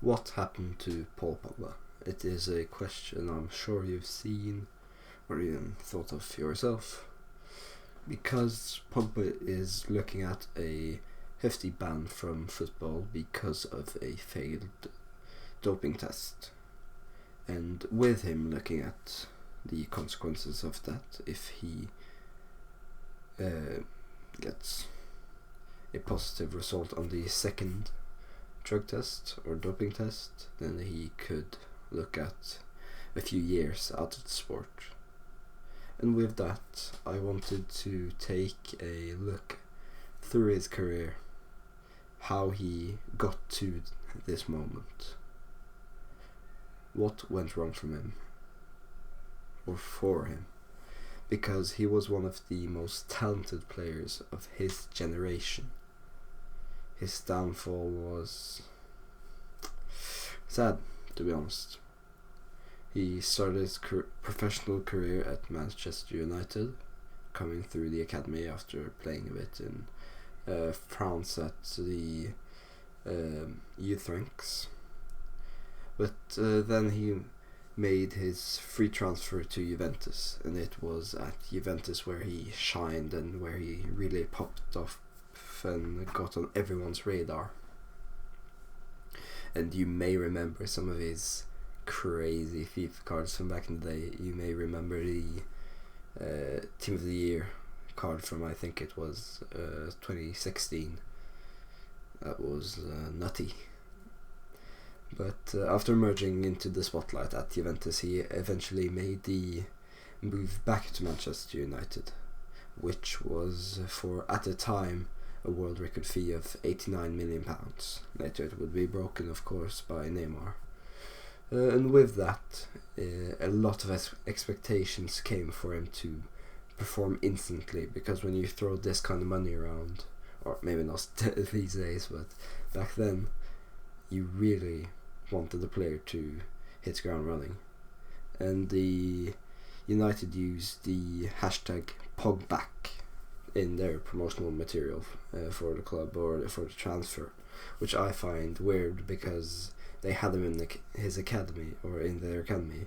What happened to Paul Pogba? It is a question I'm sure you've seen or even thought of yourself, because Pogba is looking at a hefty ban from football because of a failed doping test, and with him looking at the consequences of that if he gets a positive result on the second drug test or doping test, then he could look at a few years out of the sport. And with that, I wanted to take a look through his career, how he got to this moment, what went wrong from him or for him, because he was one of the most talented players of his generation. His downfall was sad, to be honest. He started his professional career at Manchester United, coming through the academy after playing a bit in France at the youth ranks. But then he made his free transfer to Juventus, and it was at Juventus where he shined and where he really popped off and got on everyone's radar. And you may remember some of his crazy FIFA cards from back in the day. You may remember the Team of the Year card from, I think it was 2016. That was nutty. But after emerging into the spotlight at Juventus, he eventually made the move back to Manchester United, which was for, at the time, a world record fee of £89 million. Later it would be broken, of course, by Neymar. And with that, a lot of expectations came for him to perform instantly, because when you throw this kind of money around, or maybe not these days, but back then, you really wanted the player to hit ground running. And the United used the hashtag #PogBack in their promotional material for the club or for the transfer, which I find weird, because they had him in his academy or in their academy,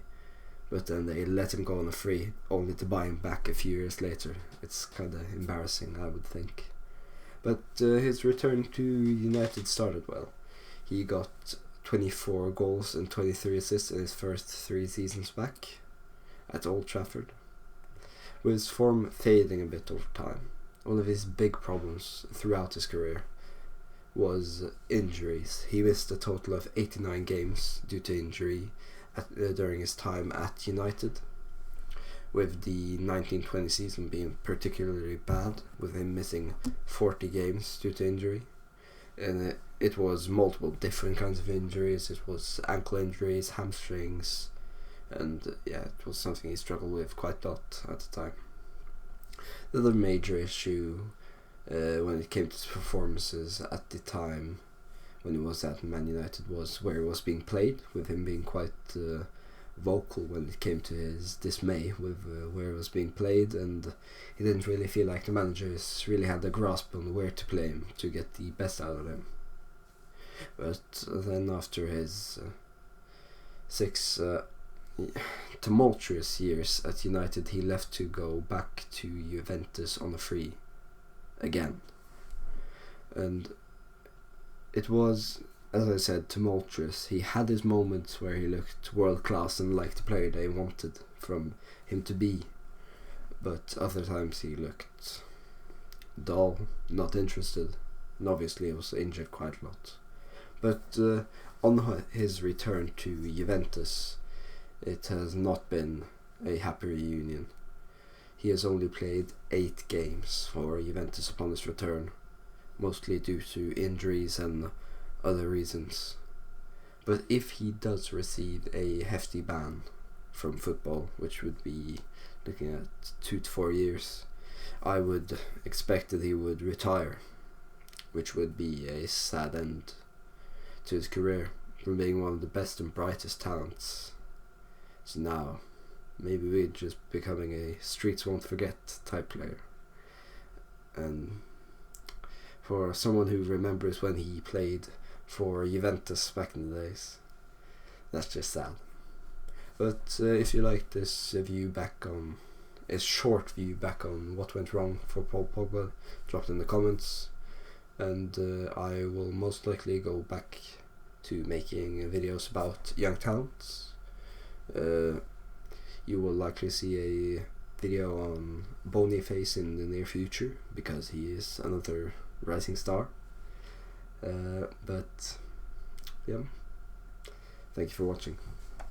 but then they let him go on a free only to buy him back a few years later. It's kind of embarrassing, I would think. But his return to United started well. He got 24 goals and 23 assists in his first 3 seasons back at Old Trafford, with his form fading a bit over time. One of his big problems throughout his career was injuries. He missed a total of 89 games due to injury during his time at United, with the 1920 season being particularly bad, with him missing 40 games due to injury. And it was multiple different kinds of injuries. It was ankle injuries, hamstrings, and yeah, it was something he struggled with quite a lot at the time. The other major issue when it came to his performances at the time when he was at Man United was where he was being played, with him being quite vocal when it came to his dismay with where he was being played, and he didn't really feel like the managers really had a grasp on where to play him to get the best out of him. But then after his 6 tumultuous years at United, he left to go back to Juventus on a free again. And it was, as I said, tumultuous. He had his moments where he looked world class and like the player they wanted from him to be, but other times he looked dull, not interested, and obviously he was injured quite a lot. But on his return to Juventus, it has not been a happy reunion. He has only played 8 games for Juventus upon his return, mostly due to injuries and other reasons. But if he does receive a hefty ban from football, which would be looking at 2 to 4 years, I would expect that he would retire, which would be a sad end to his career, from being one of the best and brightest talents. So now, maybe we're just becoming a streets won't forget type player. And for someone who remembers when he played for Juventus back in the days. That's just sad. But if you like this view back on, a short view back on what went wrong for Paul Pogba, drop it in the comments, and I will most likely go back to making videos about young talents. You will likely see a video on Boniface in the near future, because he is another rising star. But yeah, thank you for watching.